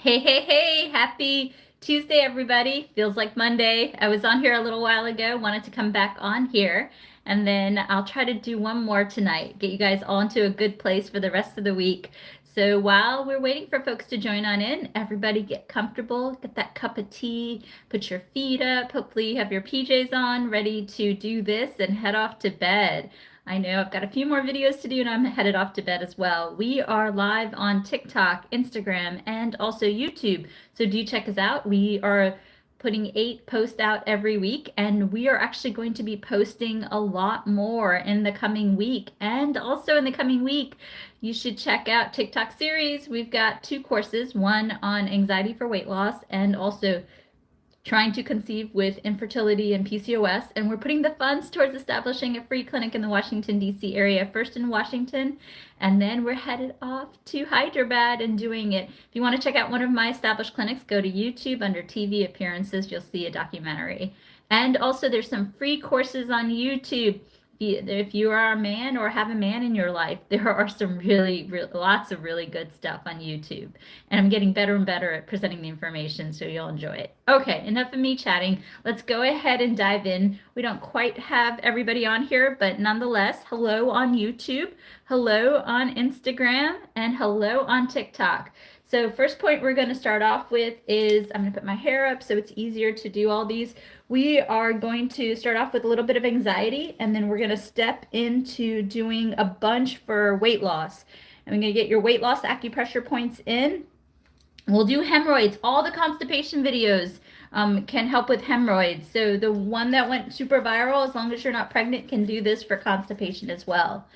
Hey, happy Tuesday, everybody. Feels like Monday. I was on here a little while ago, wanted to come back on here, and then I'll try to do one more tonight, get you guys all into a good place for the rest of the week. So while we're waiting for folks to join on in, everybody get comfortable, get that cup of tea, put your feet up. Hopefully you have your PJs on, ready to do this and head off to bed. I know I've got a few more videos to do and I'm headed off to bed as well. We are live on TikTok, Instagram, and also YouTube. So do check us out. We are putting 8 posts out every week, and we are actually going to be posting a lot more in the coming week. And also in the coming week, you should check out TikTok series. We've got 2 courses, one on anxiety for weight loss and also trying to conceive with infertility and PCOS, and we're putting the funds towards establishing a free clinic in the Washington, D.C. area, first in Washington, and then we're headed off to Hyderabad and doing it. If you want to check out one of my established clinics, go to YouTube under TV appearances. You'll see a documentary. And also there's some free courses on YouTube. If you are a man or have a man in your life, there are some lots of really good stuff on YouTube. And I'm getting better and better at presenting the information, so you'll enjoy it. Okay, enough of me chatting. Let's go ahead and dive in. We don't quite have everybody on here, but nonetheless, hello on YouTube, hello on Instagram, and hello on TikTok. So first point we're going to start off with is, I'm going to put my hair up so it's easier to do all these. We are going to start off with a little bit of anxiety, and then we're going to step into doing a bunch for weight loss. And we're going to get your weight loss acupressure points in. We'll do hemorrhoids. All the constipation videos can help with hemorrhoids. So the one that went super viral, as long as you're not pregnant, can do this for constipation as well.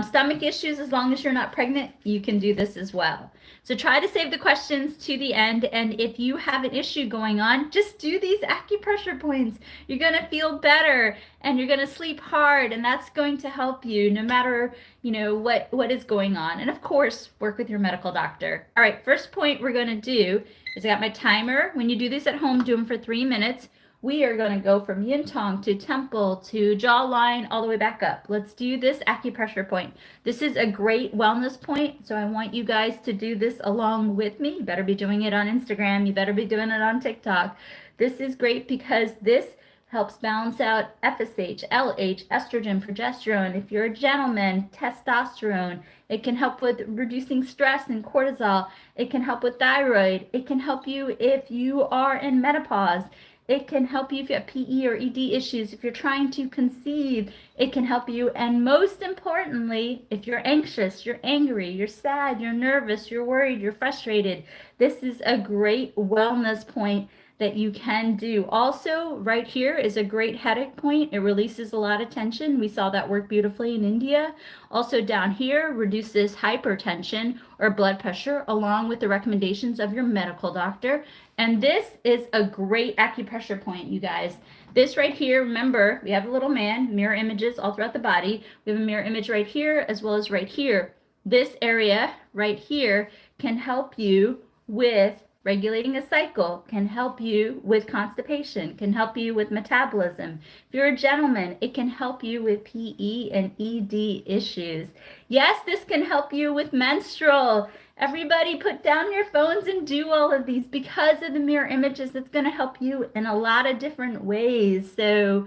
Stomach issues, as long as you're not pregnant, you can do this as well. So try to save the questions to the end. And if you have an issue going on, just do these acupressure points. You're going to feel better and you're going to sleep hard. And that's going to help you no matter, what is going on. And of course, work with your medical doctor. All right, first point we're going to do is I got my timer. When you do this at home, do them for 3 minutes. We are going to go from yin tong to temple to jawline all the way back up. Let's do this acupressure point. This is a great wellness point, so I want you guys to do this along with me. You better be doing it on Instagram. You better be doing it on TikTok. This is great because this helps balance out FSH, LH, estrogen, progesterone. If you're a gentleman, testosterone. It can help with reducing stress and cortisol. It can help with thyroid. It can help you if you are in menopause. It can help you if you have PE or ED issues. If you're trying to conceive, it can help you. And most importantly, if you're anxious, you're angry, you're sad, you're nervous, you're worried, you're frustrated, this is a great wellness point that you can do. Also, right here is a great headache point. It releases a lot of tension. We saw that work beautifully in India. Also down here, reduces hypertension or blood pressure, along with the recommendations of your medical doctor. And this is a great acupressure point, you guys. This right here, remember, we have a little man, mirror images all throughout the body. We have a mirror image right here as well as right here. This area right here can help you with regulating a cycle, can help you with constipation, can help you with metabolism. If you're a gentleman, it can help you with PE and ED issues. Yes, this can help you with menstrual. Everybody put down your phones and do all of these because of the mirror images. It's going to help you in a lot of different ways. So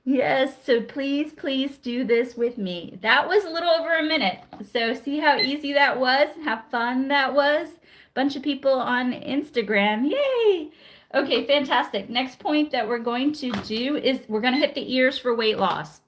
yes, so please do this with me. That was a little over a minute. So see how easy that was, how fun that was? Bunch of people on Instagram. Yay! Okay, fantastic. Next point that we're going to do is we're going to hit the ears for weight loss.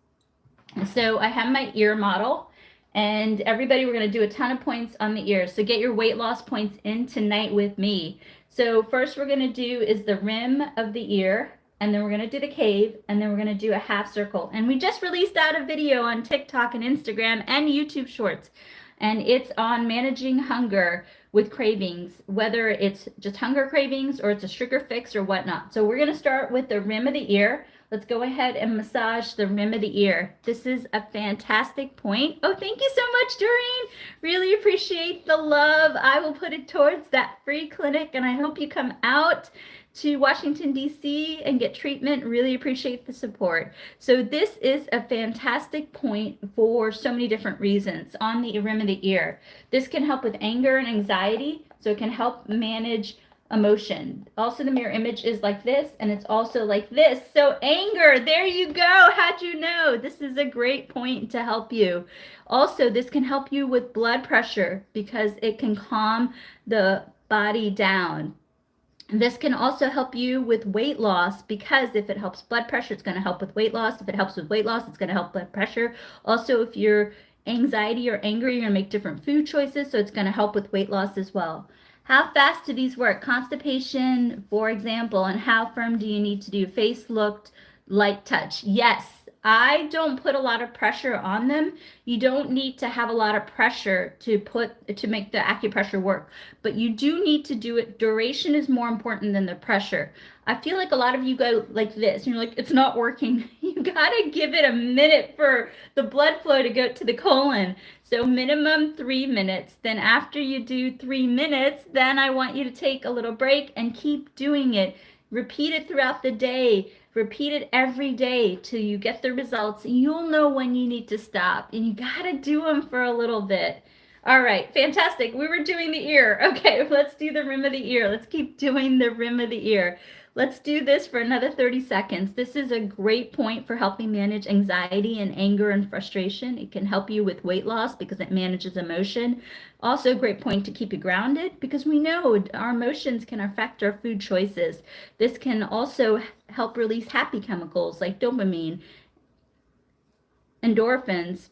So I have my ear model, and everybody, we're going to do a ton of points on the ears. So get your weight loss points in tonight with me. So first we're going to do is the rim of the ear, and then we're going to do the cave, and then we're going to do a half circle. And we just released out a video on TikTok and Instagram and YouTube Shorts, and it's on managing hunger with cravings, whether it's just hunger cravings or it's a sugar fix or whatnot. So we're going to start with the rim of the ear. Let's go ahead and massage the rim of the ear. This is a fantastic point. Oh, thank you so much, Doreen. Really appreciate the love. I will put it towards that free clinic, and I hope you come out to Washington, D.C. and get treatment. Really appreciate the support. So this is a fantastic point for so many different reasons on the rim of the ear. This can help with anger and anxiety. So it can help manage emotion. Also, the mirror image is like this, and it's also like this. So anger, there you go. How'd you know? This is a great point to help you. Also, this can help you with blood pressure because it can calm the body down. This can also help you with weight loss because if it helps blood pressure, it's going to help with weight loss. If it helps with weight loss, it's going to help blood pressure. Also, if you're anxiety or angry, you're going to make different food choices, so it's going to help with weight loss as well. How fast do these work? Constipation, for example, and how firm do you need to do? Face looked, light touch. Yes, I don't put a lot of pressure on them. You don't need to have a lot of pressure to make the acupressure work, but you do need to do it. Duration is more important than the pressure. I feel like a lot of you go like this, and you're like, it's not working. You gotta give it a minute for the blood flow to go to the colon. So minimum 3 minutes. Then after you do 3 minutes, then I want you to take a little break and keep doing it. Repeat it throughout the day. Repeat it every day till you get the results. You'll know when you need to stop, and you gotta do them for a little bit. All right, fantastic. We were doing the ear. Okay, let's do the rim of the ear. Let's keep doing the rim of the ear. Let's do this for another 30 seconds. This is a great point for helping manage anxiety and anger and frustration. It can help you with weight loss because it manages emotion. Also a great point to keep you grounded because we know our emotions can affect our food choices. This can also help release happy chemicals like dopamine, endorphins,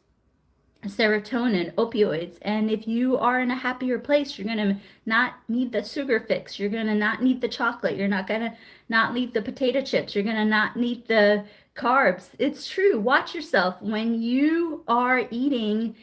serotonin, opioids. And if you are in a happier place, you're going to not need the sugar fix. You're going to not need the chocolate. You're not going to not need the potato chips. You're going to not need the carbs. It's true. Watch yourself. When you are eating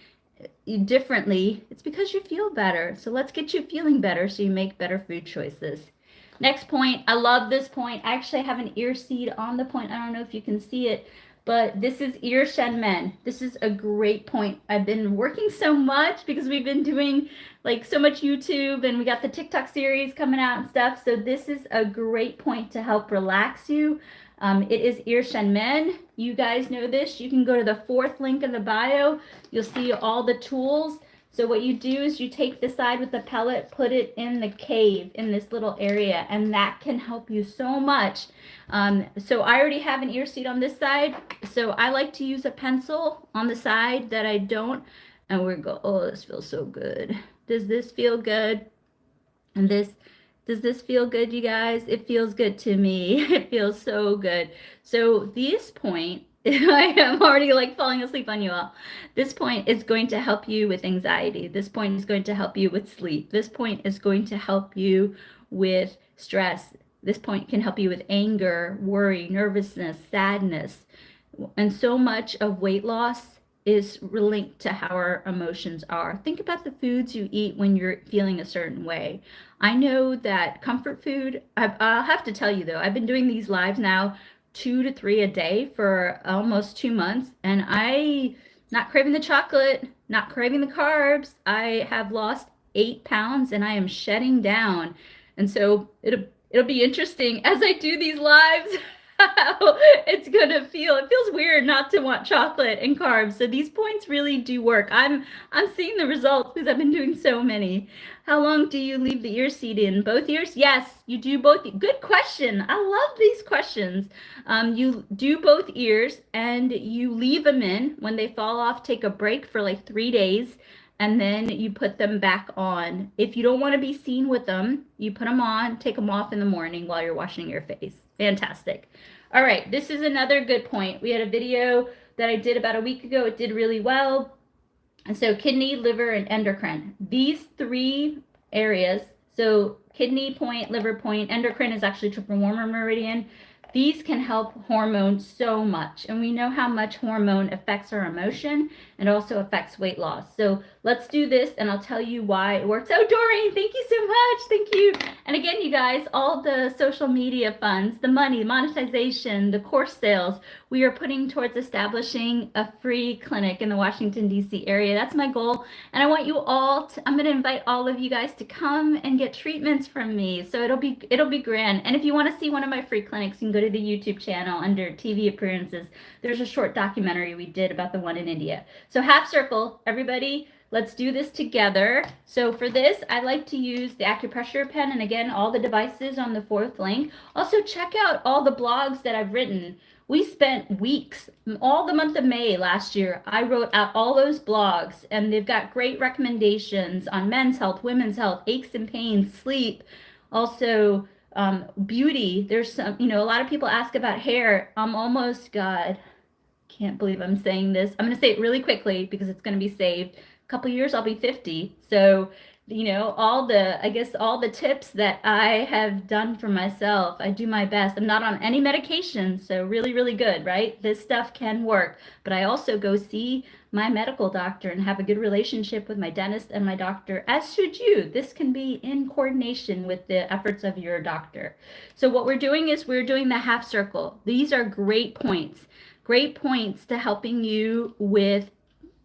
differently, it's because you feel better. So let's get you feeling better so you make better food choices. Next point, I love this point. I actually have an ear seed on the point. I don't know if you can see it, but this is ear shen men. This is a great point. I've been working so much because we've been doing like so much YouTube and we got the TikTok series coming out and stuff. So this is a great point to help relax you. It is ear shen men. You guys know this. You can go to the 4th link in the bio. You'll see all the tools. So what you do is you take the side with the pellet, put it in the cave in this little area, and that can help you so much. So I already have an ear seed on this side, so I like to use a pencil on the side that I don't. And we're go, oh, this feels so good. Does this feel good? And does this feel good, you guys? It feels good to me. It feels so good. So this point, I am already like falling asleep on you all. This point is going to help you with anxiety. This point is going to help you with sleep. This point is going to help you with stress. This point can help you with anger, worry, nervousness, sadness. And so much of weight loss is linked to how our emotions are. Think about the foods you eat when you're feeling a certain way. I know that comfort food, I'll have to tell you though, I've been doing these lives now 2 to 3 a day for almost 2 months, and I not craving the chocolate, not craving the carbs. I have lost 8 pounds and I am shedding down. And so it'll be interesting as I do these lives how it's gonna feel. It feels weird not to want chocolate and carbs. So these points really do work. I'm seeing the results because I've been doing so many. How long do you leave the ear seed in? Both ears? Yes, you do both. Good question. I love these questions. You do both ears and you leave them in. When they fall off, take a break for like 3 days and then you put them back on. If you don't want to be seen with them, you put them on, take them off in the morning while you're washing your face. Fantastic. All right, this is another good point. We had a video that I did about a week ago. It did really well. And so kidney, liver, and endocrine. These 3 areas, so kidney point, liver point, endocrine is actually triple warmer meridian. These can help hormones so much. And we know how much hormone affects our emotion and also affects weight loss. So let's do this and I'll tell you why it works. Oh, Doreen, thank you so much. Thank you. And again, you guys, all the social media funds, the money, monetization, the course sales, we are putting towards establishing a free clinic in the Washington, D.C. area. That's my goal. And I want you all to, I'm going to invite all of you guys to come and get treatments from me. So it'll be grand. And if you want to see one of my free clinics, you can go to the YouTube channel under TV appearances. There's a short documentary we did about the one in India. So half circle, everybody Let's do this together. So for this, I like to use the Acupressure pen, and again, all the devices on the fourth link. Also, check out all the blogs that I've written. We spent weeks, all the month of May last year. I wrote out all those blogs, and they've got great recommendations on men's health, women's health, aches and pains, sleep, also beauty. There's some, a lot of people ask about hair. I'm almost, God, can't believe I'm saying this. I'm going to say it really quickly because it's going to be saved. A couple years, I'll be 50. So, all the tips that I have done for myself, I do my best. I'm not on any medication, so really, really good, right? This stuff can work. But I also go see my medical doctor and have a good relationship with my dentist and my doctor, as should you. This can be in coordination with the efforts of your doctor. So what we're doing is we're doing the half circle. These are great points. Great points to helping you with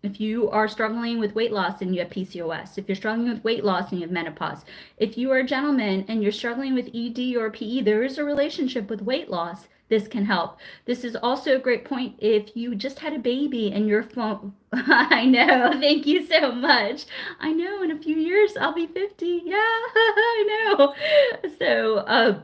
if you are struggling with weight loss and you have PCOS, if you're struggling with weight loss and you have menopause, if you are a gentleman and you're struggling with ED or PE, there is a relationship with weight loss. This can help. This is also a great point if you just had a baby and your phone. I know. Thank you so much. I know in a few years I'll be 50. Yeah, I know. So,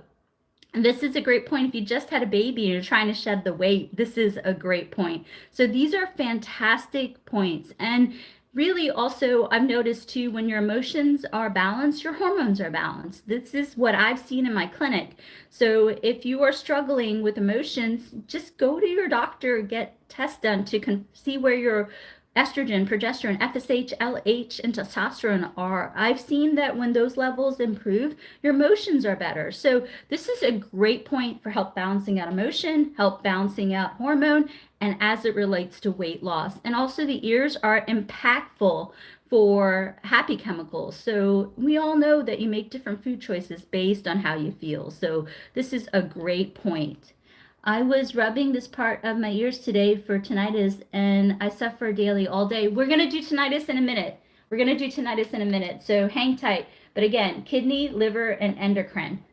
this is a great point. If you just had a baby and you're trying to shed the weight, this is a great point. So these are fantastic points. And really also, I've noticed too, when your emotions are balanced, your hormones are balanced. This is what I've seen in my clinic. So if you are struggling with emotions, just go to your doctor, get tests done to see where your estrogen, progesterone, FSH, LH, and testosterone are. I've seen that when those levels improve, your emotions are better. So this is a great point for help balancing out emotion, help balancing out hormone, and as it relates to weight loss. And also the ears are impactful for happy chemicals. So we all know that you make different food choices based on how you feel. So this is a great point. I was rubbing this part of my ears today for tinnitus, and I suffer daily all day. We're going to do tinnitus in a minute. We're going to do tinnitus in a minute, so hang tight. But again, kidney, liver, and endocrine.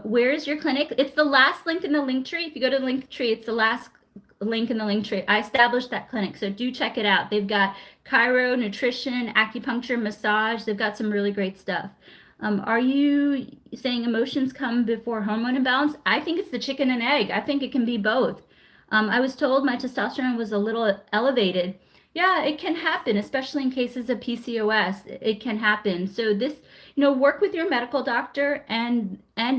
Where's your clinic? It's the last link in the link tree. If you go to the link tree, it's the last link in the link tree. I established that clinic, so do check it out. They've got chiro, nutrition, acupuncture, massage. They've got some really great stuff. Are you saying emotions come before hormone imbalance? I think it's the chicken and egg. I think it can be both. I was told my testosterone was a little elevated. Yeah, it can happen, especially in cases of PCOS. It can happen. So this, work with your medical doctor and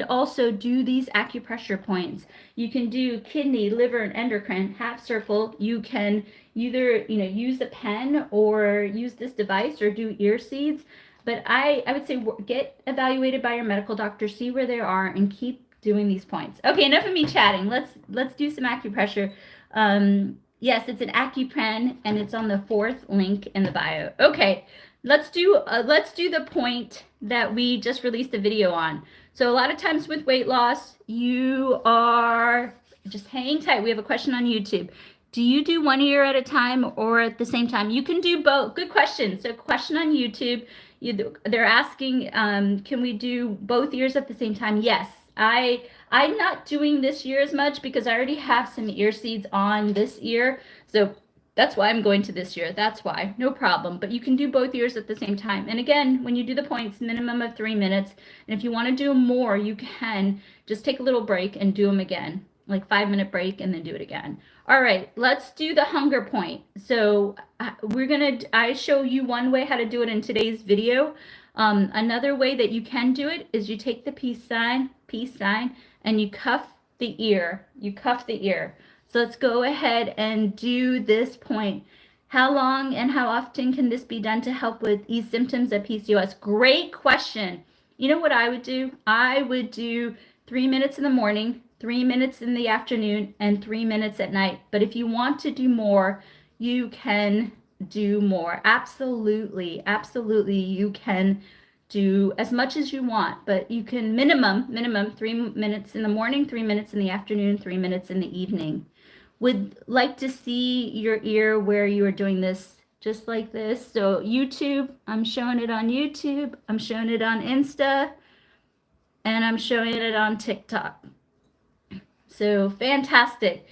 also do these acupressure points. You can do kidney, liver, and endocrine, half circle. You can either, use a pen or use this device or do ear seeds. But I would say get evaluated by your medical doctor, see where they are, and keep doing these points. Okay, enough of me chatting. Let's do some acupressure. Yes, it's an AcuPen, and it's on the fourth link in the bio. Okay, let's do the point that we just released a video on. So a lot of times with weight loss, you are just hang tight. We have a question on YouTube. Do you do one ear at a time or at the same time? You can do both. Good question. So question on YouTube. They're asking, can we do both ears at the same time? Yes. I'm not doing this ear as much because I already have some ear seeds on this ear. So that's why I'm going to this ear. That's why. No problem. But you can do both ears at the same time. And again, when you do the points, minimum of 3 minutes. And if you want to do more, you can just take a little break and do them again. Like 5-minute break and then do it again. All right, let's do the hunger point. So I show you one way how to do it in today's video. Another way that you can do it is you take the peace sign, and you cuff the ear. So let's go ahead and do this point. How long and how often can this be done to help with these symptoms of PCOS? Great question. You know what I would do? I would do 3 minutes in the morning, 3 minutes in the afternoon, and 3 minutes at night. But if you want to do more, you can do more. Absolutely, you can do as much as you want, but you can minimum 3 minutes in the morning, 3 minutes in the afternoon, 3 minutes in the evening. Would like to see your ear where you are doing this just like this. So YouTube, I'm showing it on YouTube, I'm showing it on Insta, and I'm showing it on TikTok. So fantastic.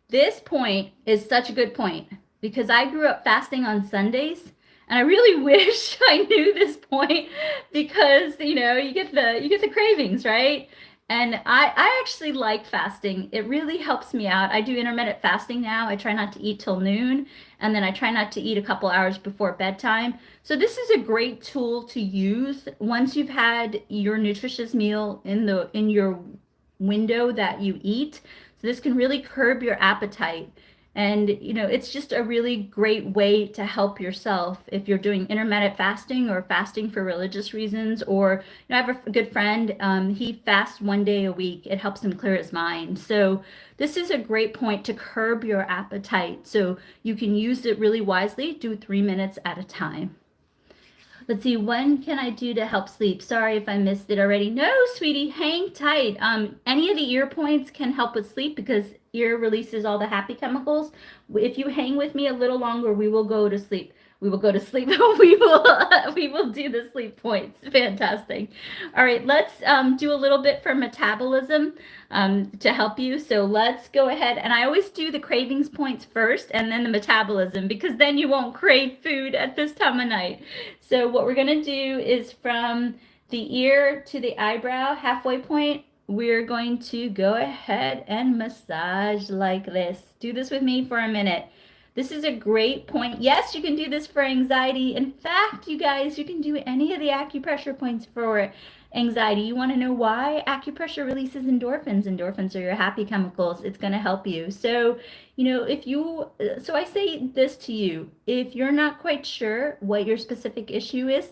This point is such a good point because I grew up fasting on Sundays, And I really wish I knew this point because, you get the cravings, right? And I actually like fasting. It really helps me out. I do intermittent fasting now. I try not to eat till noon, and then I try not to eat a couple hours before bedtime. So this is a great tool to use once you've had your nutritious meal in your window that you eat. So this can really curb your appetite. And it's just a really great way to help yourself if you're doing intermittent fasting or fasting for religious reasons. Or I have a good friend, he fasts 1 day a week. It helps him clear his mind. So this is a great point to curb your appetite. So you can use it really wisely. Do 3 minutes at a time. Let's see, when can I do to help sleep? Sorry if I missed it already. No, sweetie, hang tight. Any of the ear points can help with sleep because ear releases all the happy chemicals. If you hang with me a little longer, we will go to sleep. We will go to sleep. we will do the sleep points. Fantastic. All right, let's do a little bit for metabolism to help you. So let's go ahead. And I always do the cravings points first and then the metabolism because then you won't crave food at this time of night. So what we're going to do is from the ear to the eyebrow, halfway point, we're going to go ahead and massage like this. Do this with me for a minute. This is a great point. Yes, you can do this for anxiety. In fact, you guys, you can do any of the acupressure points for anxiety. You want to know why? Acupressure releases endorphins. Endorphins are your happy chemicals. It's going to help you. So, so I say this to you. If you're not quite sure what your specific issue is,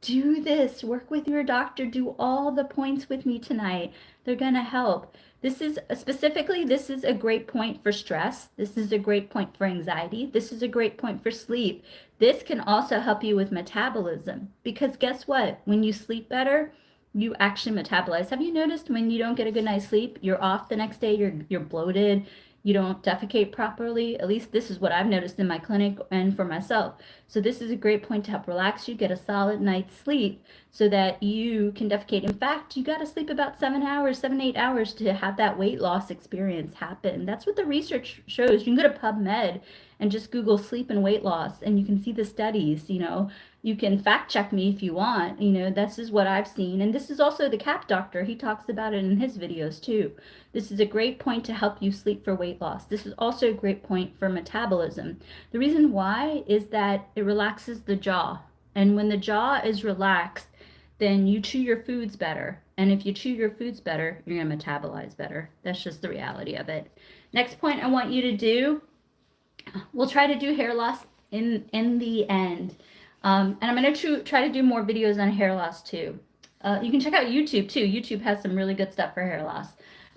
do this. Work with your doctor. Do all the points with me tonight. They're going to help. This is a great point for stress. This is a great point for anxiety. This is a great point for sleep. This can also help you with metabolism because guess what? When you sleep better, you actually metabolize. Have you noticed when you don't get a good night's sleep, you're off the next day, you're bloated, you don't defecate properly? At least this is what I've noticed in my clinic and for myself. So this is a great point to help relax you, get a solid night's sleep so that you can defecate. In fact, you got to sleep about 7 hours, 7-8 hours to have that weight loss experience happen. That's what the research shows. You can go to PubMed and just Google sleep and weight loss and you can see the studies. You can fact check me if you want. This is what I've seen. And this is also the CAP doctor. He talks about it in his videos too. This is a great point to help you sleep for weight loss. This is also a great point for metabolism. The reason why is that it relaxes the jaw. And when the jaw is relaxed, then you chew your foods better. And if you chew your foods better, you're going to metabolize better. That's just the reality of it. Next point I want you to do, we'll try to do hair loss in the end. And I'm going to try to do more videos on hair loss too. You can check out YouTube too. YouTube has some really good stuff for hair loss.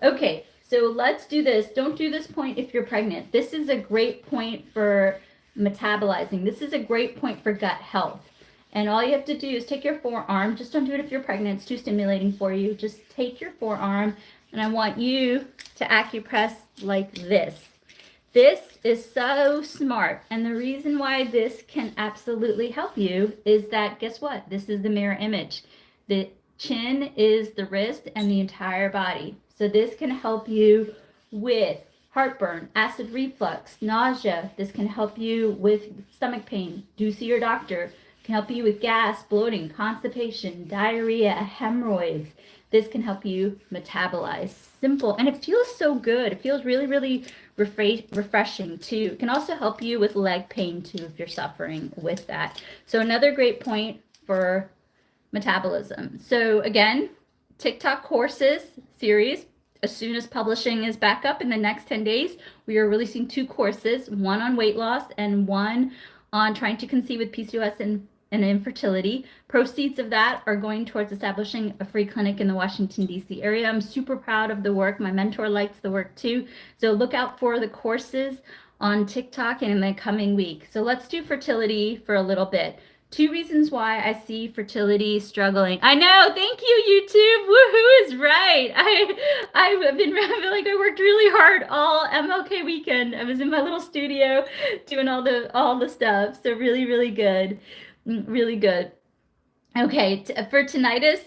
Okay, so let's do this. Don't do this point if you're pregnant. This is a great point for metabolizing. This is a great point for gut health. And all you have to do is take your forearm. Just don't do it if you're pregnant. It's too stimulating for you. Just take your forearm, and I want you to acupress like this. This is so smart. And the reason why this can absolutely help you is that, guess what? This is the mirror image. The chin is the wrist and the entire body. So this can help you with heartburn, acid reflux, nausea. This can help you with stomach pain. Do see your doctor. Can help you with gas, bloating, constipation, diarrhea, hemorrhoids. This can help you metabolize. Simple. And it feels so good. It feels really, really refreshing too. It can also help you with leg pain too if you're suffering with that. So another great point for metabolism. So again, TikTok courses series. As soon as publishing is back up in the next 10 days, we are releasing 2 courses, one on weight loss and one on trying to conceive with PCOS and infertility. Proceeds of that are going towards establishing a free clinic in the Washington, D.C. area. I'm super proud of the work. My mentor likes the work too. So look out for the courses on TikTok in the coming week. So let's do fertility for a little bit. 2 reasons why I see fertility struggling. I know, thank you, YouTube. Woohoo is right. I feel like I worked really hard all MLK weekend. I was in my little studio doing all the stuff. So really, really good. Really good. Okay, for tinnitus,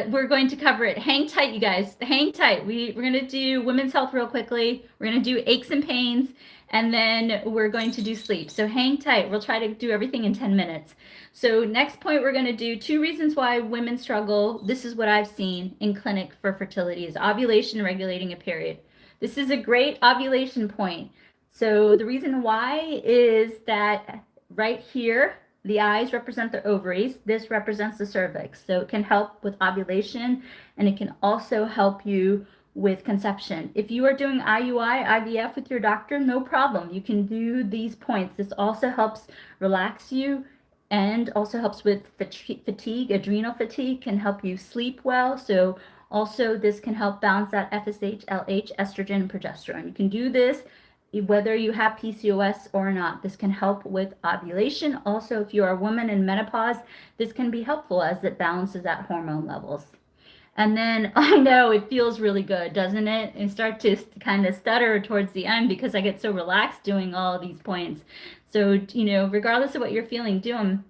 we're going to cover it. Hang tight, you guys. Hang tight. We're going to do women's health real quickly. We're going to do aches and pains, and then we're going to do sleep. So hang tight. We'll try to do everything in 10 minutes. So next point, we're going to do 2 reasons why women struggle. This is what I've seen in clinic for fertility is ovulation regulating a period. This is a great ovulation point. So the reason why is that right here, the eyes represent the ovaries. This represents the cervix. So it can help with ovulation, and it can also help you with conception. If you are doing IUI, IVF with your doctor, no problem. You can do these points. This also helps relax you and also helps with fatigue. Adrenal fatigue can help you sleep well. So also this can help balance out FSH, LH, estrogen, and progesterone. You can do this whether you have PCOS or not. This can help with ovulation. Also, if you are a woman in menopause, this can be helpful as it balances out hormone levels. And then I know it feels really good, doesn't it? And start to kind of stutter towards the end because I get so relaxed doing all of these points. So, regardless of what you're feeling, do them.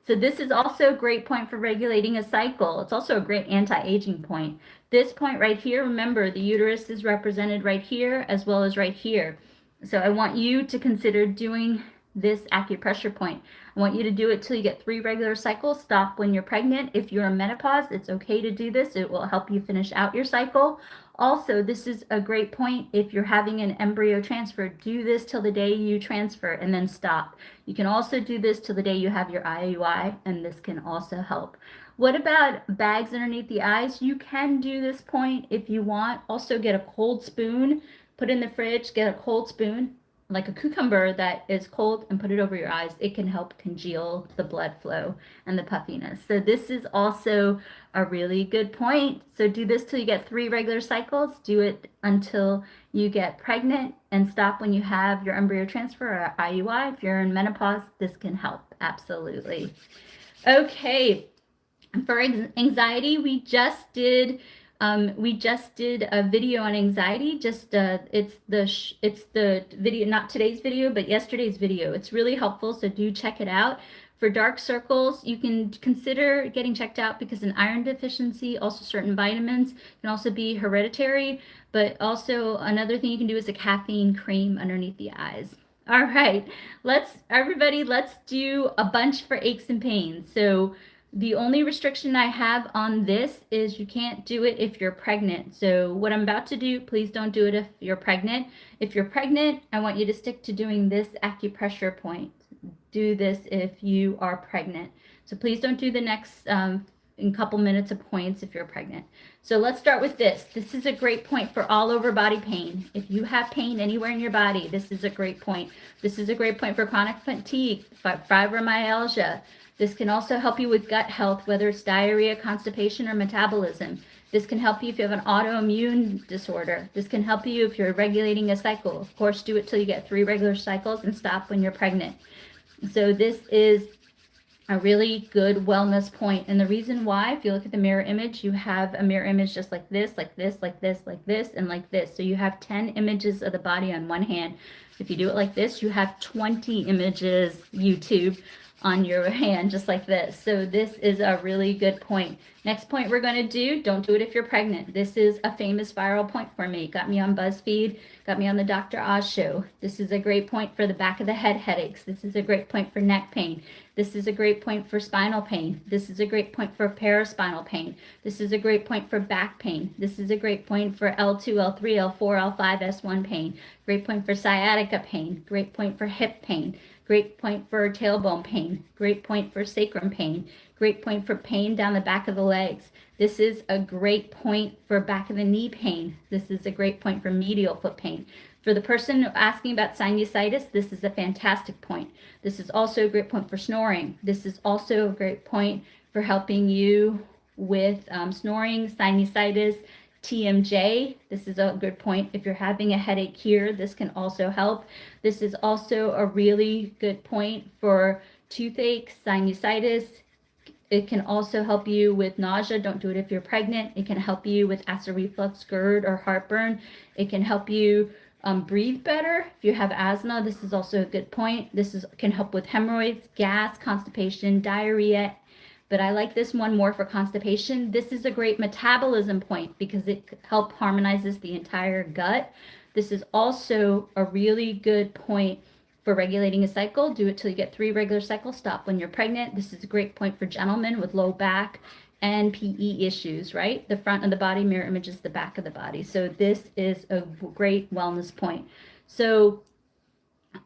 So this is also a great point for regulating a cycle. It's also a great anti-aging point. This point right here, remember the uterus is represented right here as well as right here. So I want you to consider doing this acupressure point. I want you to do it till you get 3 regular cycles. Stop when you're pregnant. If you're in menopause, it's okay to do this. It will help you finish out your cycle. Also, this is a great point if you're having an embryo transfer. Do this till the day you transfer and then stop. You can also do this till the day you have your IUI, and this can also help. What about bags underneath the eyes? You can do this point if you want. Also get a cold spoon, put in the fridge, get a cold spoon, like a cucumber that is cold, and put it over your eyes. It can help congeal the blood flow and the puffiness. So this is also a really good point. So do this till you get 3 regular cycles. Do it until you get pregnant and stop when you have your embryo transfer or IUI. If you're in menopause, this can help. Absolutely. Okay. For anxiety, we just did a video on anxiety. It's the video, not today's video, but yesterday's video. It's really helpful, so do check it out. For dark circles, you can consider getting checked out because an iron deficiency, also certain vitamins, can also be hereditary. But also another thing you can do is a caffeine cream underneath the eyes. All right, let's do a bunch for aches and pains. So the only restriction I have on this is you can't do it if you're pregnant. So what I'm about to do, please don't do it if you're pregnant. If you're pregnant, I want you to stick to doing this acupressure point. Do this if you are pregnant. So please don't do the next in couple minutes of points if you're pregnant. So let's start with this. This is a great point for all over body pain. If you have pain anywhere in your body, this is a great point. This is a great point for chronic fatigue, fibromyalgia. This can also help you with gut health, whether it's diarrhea, constipation, or metabolism. This can help you if you have an autoimmune disorder. This can help you if you're regulating a cycle. Of course, do it till you get 3 regular cycles and stop when you're pregnant. So this is a really good wellness point. And the reason why, if you look at the mirror image, you have a mirror image just like this, like this, like this, like this, and like this. So you have 10 images of the body on one hand. If you do it like this, you have 20 images, YouTube, on your hand, just like this. So this is a really good point. Next point we're going to do, don't do it if you're pregnant. This is a famous viral point for me. Got me on BuzzFeed, got me on the Dr. Oz show. This is a great point for the back of the head headaches. This is a great point for neck pain. This is a great point for spinal pain. This is a great point for paraspinal pain. This is a great point for back pain. This is a great point for L2, L3, L4, L5, S1 pain. Great point for sciatica pain. Great point for hip pain. Great point for tailbone pain. Great point for sacrum pain. Great point for pain down the back of the legs. This is a great point for back of the knee pain. This is a great point for medial foot pain. For the person asking about sinusitis, this is a fantastic point. This is also a great point for snoring. This is also a great point for helping you with snoring, sinusitis, TMJ. This is a good point. If you're having a headache here, this can also help. This is also a really good point for toothache, sinusitis. It can also help you with nausea. Don't do it if you're pregnant. It can help you with acid reflux, GERD, or heartburn. It can help you breathe better. If you have asthma, this is also a good point. This can help with hemorrhoids, gas, constipation, diarrhea, but I like this one more for constipation. This is a great metabolism point because it helps harmonizes the entire gut. This is also a really good point for regulating a cycle. Do it till you get 3 regular cycles. Stop when you're pregnant. This is a great point for gentlemen with low back and PE issues, right? The front of the body mirror images the back of the body. So this is a great wellness point. So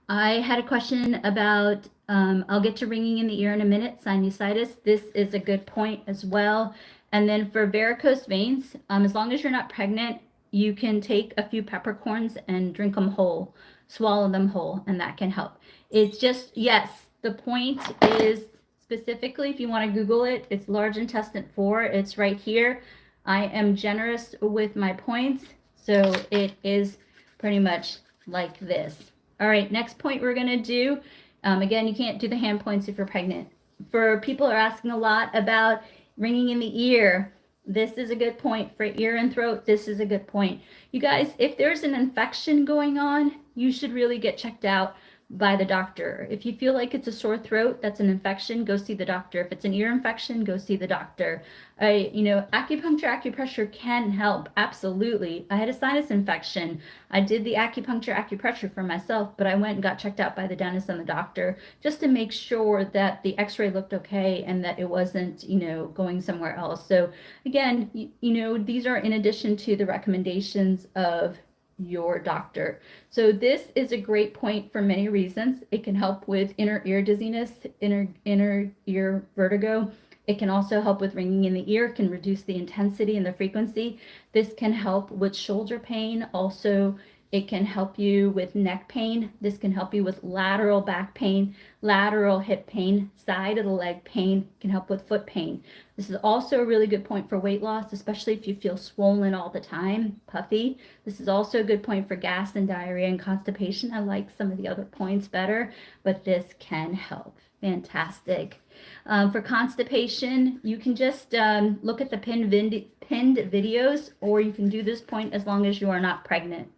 I had a question about, I'll get to ringing in the ear in a minute, sinusitis. This is a good point as well. And then for varicose veins, as long as you're not pregnant, you can take a few peppercorns and drink them whole, swallow them whole, and that can help. It's just, yes, the point is specifically, if you want to Google it, it's large intestine 4. It's right here. I am generous with my points, so it is pretty much like this. All right, next point we're going to do, again, you can't do the hand points if you're pregnant. For people who are asking a lot about ringing in the ear, this is a good point. For ear and throat, this is a good point. You guys, if there's an infection going on, you should really get checked out by the doctor. If you feel like it's a sore throat, that's an infection, go see the doctor. If it's an ear infection, go see the doctor. Acupuncture, acupressure can help, absolutely. I had a sinus infection. I did the acupressure for myself, but I went and got checked out by the dentist and the doctor just to make sure that the x-ray looked okay and that it wasn't, going somewhere else. So again, these are in addition to the recommendations of your doctor. So this is a great point for many reasons. It can help with inner ear dizziness, inner ear vertigo. It can also help with ringing in the ear, can reduce the intensity and the frequency. This can help with shoulder pain. Also, it can help you with neck pain. This can help you with lateral back pain, lateral hip pain, side of the leg pain, can help with foot pain. This is also a really good point for weight loss, especially if you feel swollen all the time, puffy. This is also a good point for gas and diarrhea and constipation. I like some of the other points better, but this can help. Fantastic. For constipation, you can just look at the pinned videos, or you can do this point as long as you are not pregnant.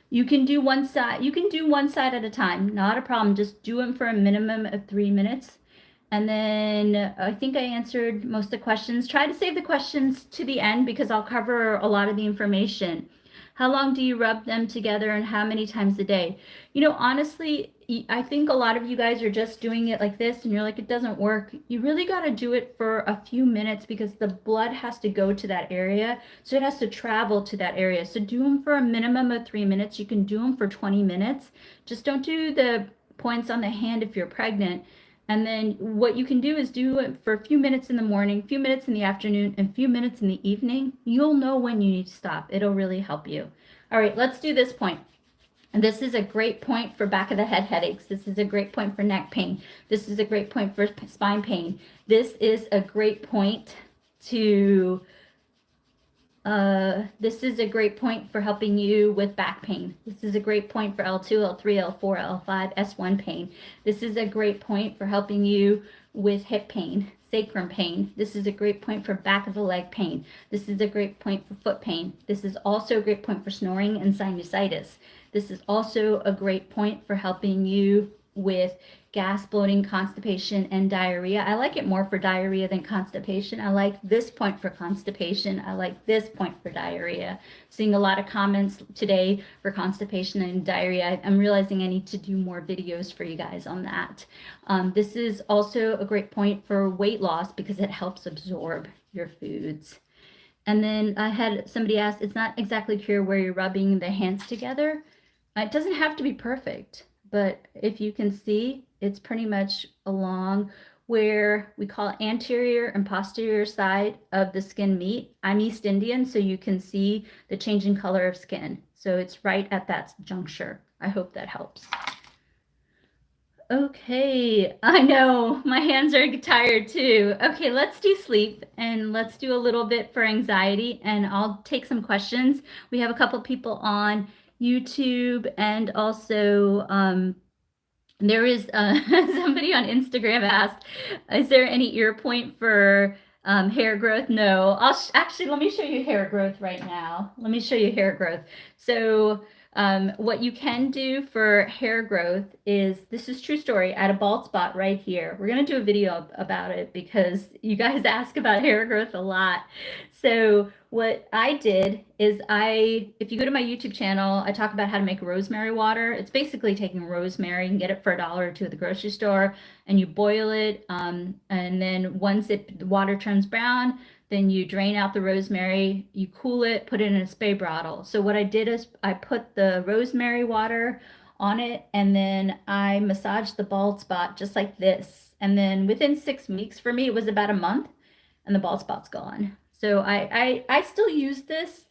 You can do one side. You can do one side at a time. Not a problem. Just do them for a minimum of 3 minutes. And then I think I answered most of the questions. Try to save the questions to the end because I'll cover a lot of the information. How long do you rub them together and how many times a day? Honestly, I think a lot of you guys are just doing it like this and you're like, it doesn't work. You really got to do it for a few minutes because the blood has to go to that area. So it has to travel to that area. So do them for a minimum of 3 minutes. You can do them for 20 minutes. Just don't do the points on the hand if you're pregnant. And then what you can do is do it for a few minutes in the morning, a few minutes in the afternoon, and a few minutes in the evening. You'll know when you need to stop. It'll really help you. All right, let's do this point. And this is a great point for back of the head headaches. This is a great point for neck pain. This is a great point for spine pain. This is a great point to this is a great point for helping you with back pain. This is a great point for L2, L3, L4, L5, S1 pain. This is a great point for helping you with hip pain, sacrum pain. This is a great point for back of the leg pain. This is a great point for foot pain. This is also a great point for snoring and sinusitis. This is also a great point for helping you with gas, bloating, constipation, and diarrhea. I like it more for diarrhea than constipation. I like this point for constipation. I like this point for diarrhea. Seeing a lot of comments today for constipation and diarrhea. I'm realizing I need to do more videos for you guys on that. This is also a great point for weight loss because it helps absorb your foods. And then I had somebody ask, it's not exactly clear where you're rubbing the hands together. It doesn't have to be perfect, but if you can see, it's pretty much along where we call anterior and posterior side of the skin meet. I'm East Indian, so you can see the changing color of skin. So it's right at that juncture. I hope that helps. Okay, I know my hands are tired too. Okay, let's do sleep and let's do a little bit for anxiety and I'll take some questions. We have a couple people on YouTube and also there is somebody on Instagram asked, is there any ear point for hair growth? No, actually, let me show you hair growth right now. Let me show you hair growth. So What you can do for hair growth is, this is true story, I had a bald spot right here. We're going to do a video about it because you guys ask about hair growth a lot. So what I did is if you go to my YouTube channel, I talk about how to make rosemary water. It's basically taking rosemary, you can get it for $1 or $2 at the grocery store, and you boil it. And then once the water turns brown, then you drain out the rosemary, you cool it, put it in a spray bottle. So what I did is I put the rosemary water on it, and then I massaged the bald spot just like this. And then within 6 weeks, for me, it was about a month, and the bald spot's gone. So I still use this.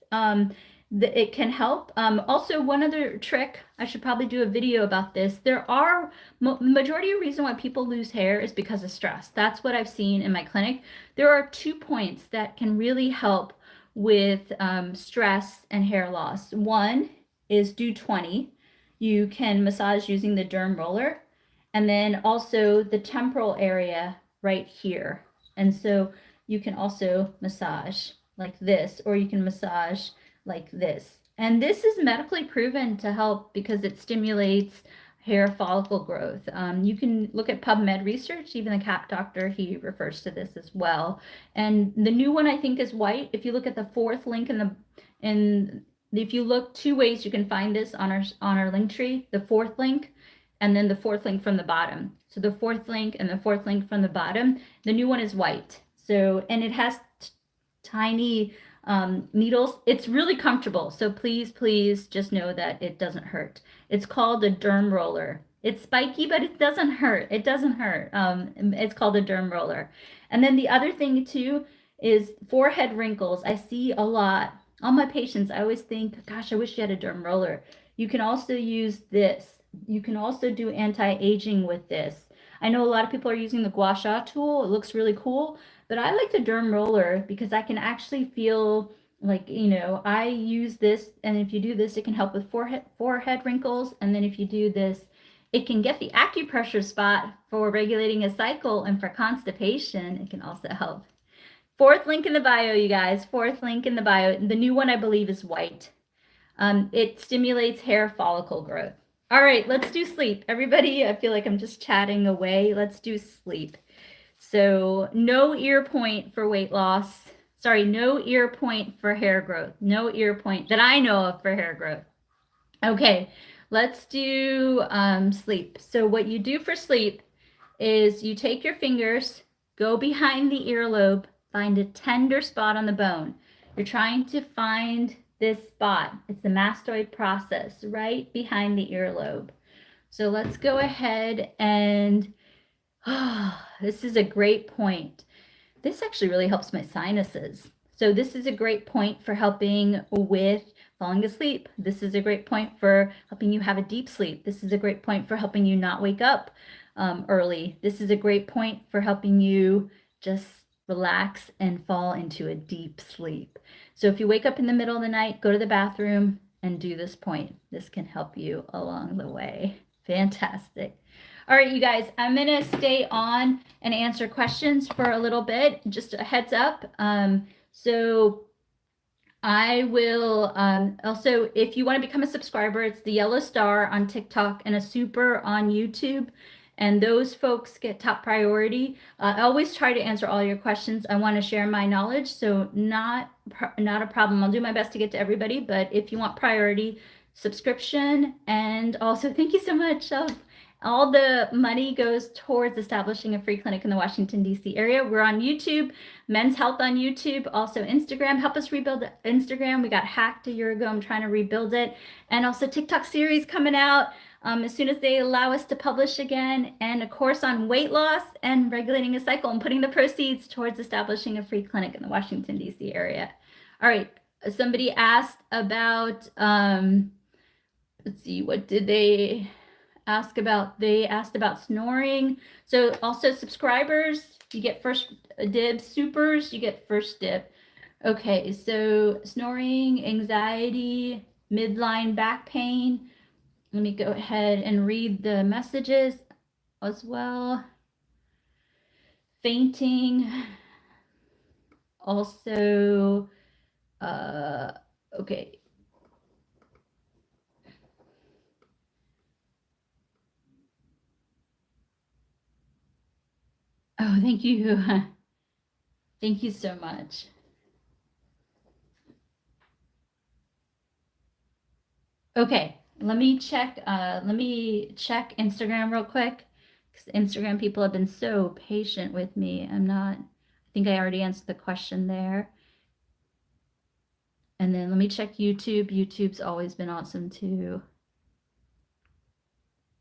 It can help. Also, one other trick, I should probably do a video about this. There are, majority of the reason why people lose hair is because of stress. That's what I've seen in my clinic. There are 2 points that can really help with stress and hair loss. One is do 20. You can massage using the derm roller, and then also the temporal area right here. And so you can also massage like this, or you can massage like this. And this is medically proven to help because it stimulates hair follicle growth. You can look at PubMed research, even the CAP doctor, he refers to this as well. And the new one I think is white. If you look at the 4th link if you look 2 ways you can find this on our link tree, the 4th link and then the 4th link from the bottom. So the 4th link and the 4th link from the bottom, the new one is white. So, and it has tiny needles. It's really comfortable. So please, please just know that it doesn't hurt. It's called a derm roller. It's spiky, but it doesn't hurt. It doesn't hurt. It's called a derm roller. And then the other thing too is forehead wrinkles. I see a lot. All my patients, I always think, gosh, I wish you had a derm roller. You can also use this. You can also do anti-aging with this. I know a lot of people are using the gua sha tool. It looks really cool, but I like the derm roller because I can actually feel like, I use this, and if you do this, it can help with forehead wrinkles. And then if you do this, it can get the acupressure spot for regulating a cycle, and for constipation, it can also help. 4th link in the bio, you guys. 4th link in the bio. The new one, I believe, is white. It stimulates hair follicle growth. All right, let's do sleep. Everybody, I feel like I'm just chatting away. Let's do sleep. So no ear point for weight loss. Sorry, no ear point for hair growth. No ear point that I know of for hair growth. Okay, let's do sleep. So what you do for sleep is you take your fingers, go behind the earlobe, find a tender spot on the bone. You're trying to find this spot. It's the mastoid process right behind the earlobe. So let's go ahead and, this is a great point. This actually really helps my sinuses. So this is a great point for helping with falling asleep. This is a great point for helping you have a deep sleep. This is a great point for helping you not wake up early. This is a great point for helping you just relax and fall into a deep sleep. So if you wake up in the middle of the night, go to the bathroom and do this point. This can help you along the way. Fantastic. All right, you guys, I'm going to stay on and answer questions for a little bit. Just a heads up. So I will also, if you want to become a subscriber, it's the yellow star on TikTok and a super on YouTube. And those folks get top priority. I always try to answer all your questions. I want to share my knowledge, so not a problem. I'll do my best to get to everybody, but if you want priority, subscription. And also, thank you so much. All the money goes towards establishing a free clinic in the Washington, D.C. area. We're on YouTube, Men's Health on YouTube, also Instagram. Help us rebuild Instagram. We got hacked a year ago. I'm trying to rebuild it. And also TikTok series coming out as soon as they allow us to publish again. And a course on weight loss and regulating a cycle, and putting the proceeds towards establishing a free clinic in the Washington, D.C. area. All right. Somebody asked about, let's see, what did they ask about? They asked about snoring. So also subscribers, you get first dibs. Supers, you get first dib. Okay, so snoring, anxiety, midline back pain. Let me go ahead and read the messages as well. Fainting. Also, okay. thank you. Thank you so much. Okay, let me check Instagram real quick. 'Cause Instagram people have been so patient with me. I think I already answered the question there. And then let me check YouTube. YouTube's always been awesome too.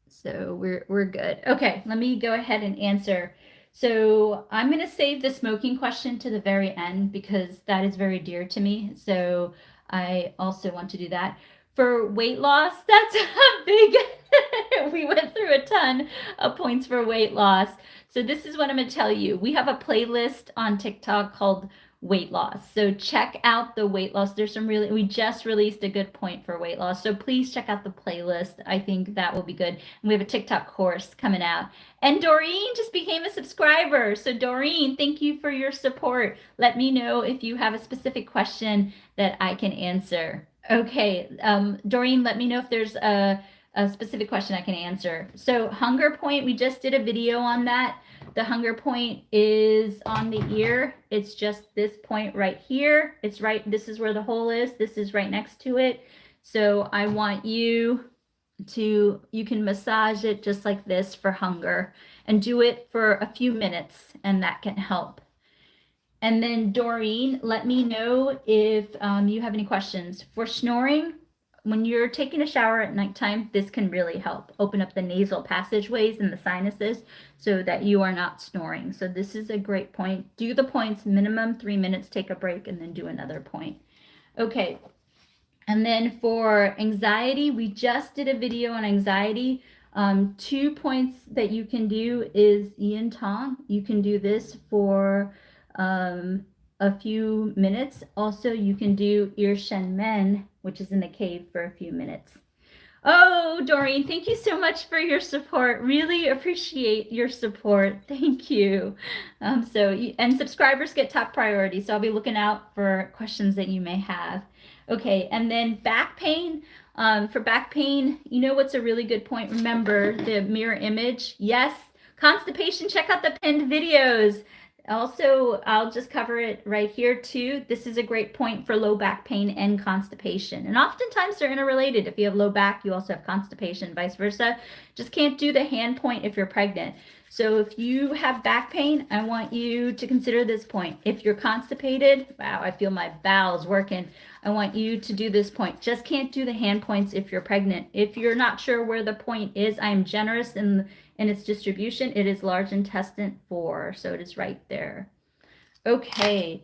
So we're good. Okay, let me go ahead and answer. So I'm going to save the smoking question to the very end because that is very dear to me. So I also want to do that. For weight loss, that's a big, we went through a ton of points for weight loss. So this is what I'm going to tell you. We have a playlist on TikTok called weight loss. So check out the weight loss. We just released a good point for weight loss. So please check out the playlist. I think that will be good. And we have a TikTok course coming out. And Doreen just became a subscriber. So Doreen, thank you for your support. Let me know if you have a specific question that I can answer. Okay, Doreen, let me know if there's a specific question I can answer. So hunger point, we just did a video on that. The hunger point is on the ear. It's just this point right here. It's right, this is where the hole is. This is right next to it. So I want you can massage it just like this for hunger and do it for a few minutes and that can help. And then Doreen, let me know if you have any questions. For snoring, when you're taking a shower at nighttime, this can really help open up the nasal passageways and the sinuses so that you are not snoring. So this is a great point. Do the points, minimum 3 minutes, take a break, and then do another point. Okay. And then for anxiety, we just did a video on anxiety. 2 points that you can do is yin tong. You can do this for a few minutes. Also, you can do ir shen men, which is in the cave for a few minutes. Oh, Doreen, thank you so much for your support. Really appreciate your support. Thank you. And subscribers get top priority, so I'll be looking out for questions that you may have. Okay, and then back pain. For back pain, you know what's a really good point? Remember the mirror image. Yes, constipation, check out the pinned videos. Also, I'll just cover it right here too. This is a great point for low back pain and constipation. And oftentimes they're interrelated. If you have low back, you also have constipation, vice versa. Just can't do the hand point if you're pregnant. So if you have back pain, I want you to consider this point. If you're constipated, wow, I feel my bowels working. I want you to do this point. Just can't do the hand points if you're pregnant. If you're not sure where the point is, I'm generous in its distribution. It is large intestine 4, so it is right there. Okay.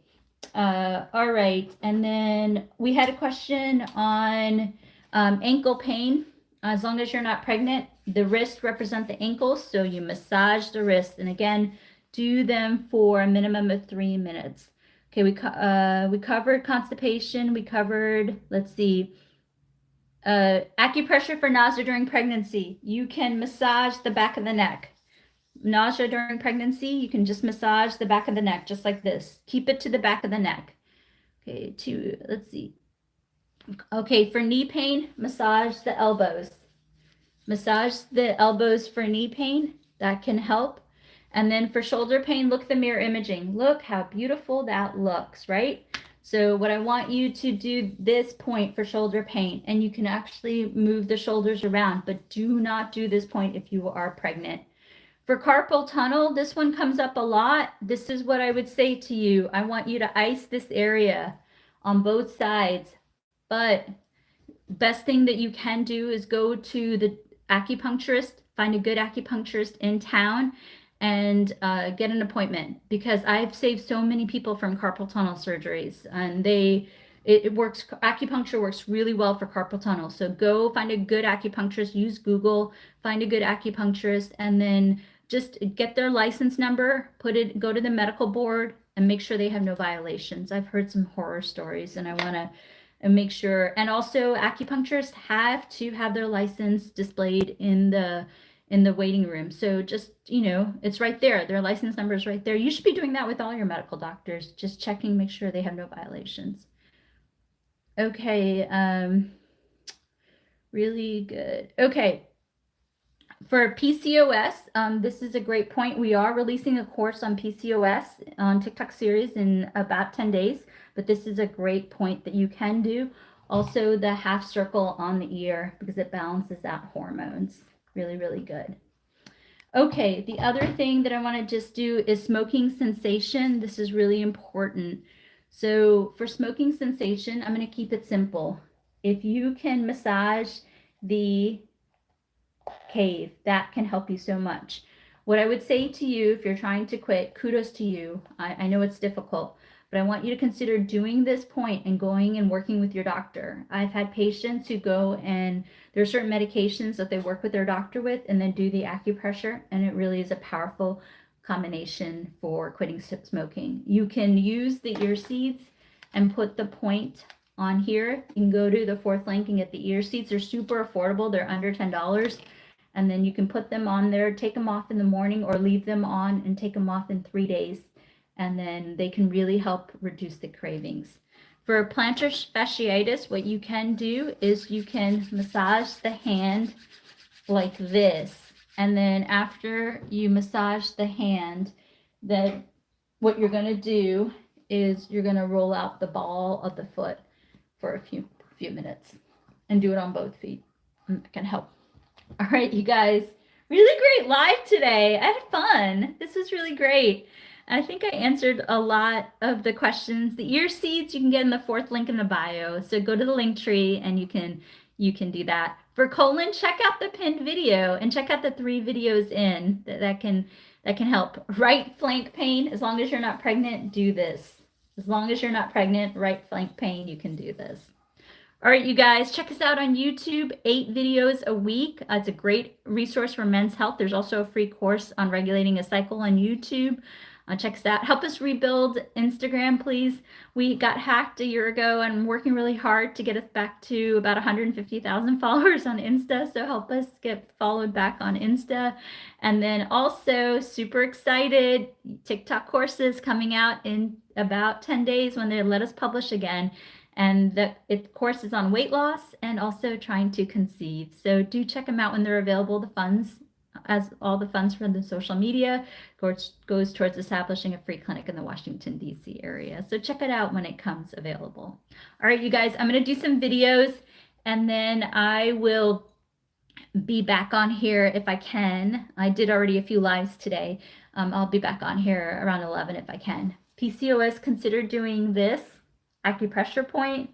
All right. And then we had a question on ankle pain. As long as you're not pregnant, the wrists represent the ankles, so you massage the wrists. And again, do them for a minimum of 3 minutes. Okay, we covered constipation. We covered, let's see, acupressure for nausea during pregnancy. You can massage the back of the neck. Nausea during pregnancy, you can just massage the back of the neck, just like this. Keep it to the back of the neck. Okay, let's see. Okay, for knee pain, massage the elbows. Massage the elbows for knee pain. That can help. And then for shoulder pain, look at the mirror imaging. Look how beautiful that looks, right? So what I want you to do this point for shoulder pain, and you can actually move the shoulders around, but do not do this point if you are pregnant. For carpal tunnel, this one comes up a lot. This is what I would say to you. I want you to ice this area on both sides, but best thing that you can do is go to the acupuncturist, find a good acupuncturist in town, and get an appointment, because I've saved so many people from carpal tunnel surgeries, and it works. Acupuncture works really well for carpal tunnel. So go find a good acupuncturist, use Google, find a good acupuncturist, and then just get their license number, go to the medical board, and make sure they have no violations. I've heard some horror stories, and I want to make sure. And also, acupuncturists have to have their license displayed in the waiting room. So just, it's right there. Their license number is right there. You should be doing that with all your medical doctors, just checking, make sure they have no violations. Okay, really good. Okay, For PCOS, this is a great point. We are releasing a course on PCOS on TikTok series in about 10 days, but this is a great point that you can do. Also, the half circle on the ear because it balances out hormones. Really, really good. Okay, the other thing that I want to just do is smoking sensation. This is really important. So for smoking sensation, I'm going to keep it simple. If you can massage the cave, that can help you so much. What I would say to you if you're trying to quit, kudos to you. I know it's difficult, but I want you to consider doing this point and going and working with your doctor. I've had patients who go and there are certain medications that they work with their doctor with and then do the acupressure, and it really is a powerful combination for quitting smoking. You can use the ear seeds and put the point on here. You can go to the fourth link and get the ear seeds. They're super affordable. They're under $10. And then you can put them on there, take them off in the morning, or leave them on and take them off in 3 days. And then they can really help reduce the cravings. For plantar fasciitis, what you can do is you can massage the hand like this. And then after you massage the hand, then what you're going to do is you're going to roll out the ball of the foot for a few minutes and do it on both feet. It can help. All right, you guys, really great live today. I had fun. This was really great. I think I answered a lot of the questions. The ear seeds you can get in the fourth link in the bio. So go to the link tree and you can do that. For colon, check out the pinned video and check out the 3 videos in that can help. Right flank pain, as long as you're not pregnant, do this. As long as you're not pregnant, right flank pain, you can do this. All right, you guys, check us out on YouTube, 8 videos a week. It's a great resource for men's health. There's also a free course on regulating a cycle on YouTube. Check us out. Help us rebuild Instagram, please. We got hacked a year ago and I'm working really hard to get us back to about 150,000 followers on Insta. So help us get followed back on Insta. And then also super excited, TikTok courses coming out in about 10 days when they let us publish again. And the course is on weight loss and also trying to conceive. So do check them out when they're available. The funds, as all the funds from the social media, goes towards establishing a free clinic in the Washington, D.C. area. So check it out when it comes available. All right, you guys, I'm going to do some videos and then I will be back on here if I can. I did already a few lives today. I'll be back on here around 11 if I can. PCOS, consider doing this acupressure point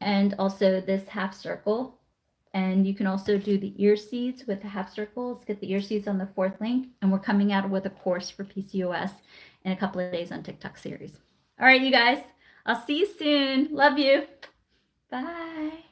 and also this half circle. And you can also do the ear seeds with the half circles. Get the ear seeds on the fourth link. And we're coming out with a course for PCOS in a couple of days on TikTok series. All right, you guys, I'll see you soon. Love you. Bye.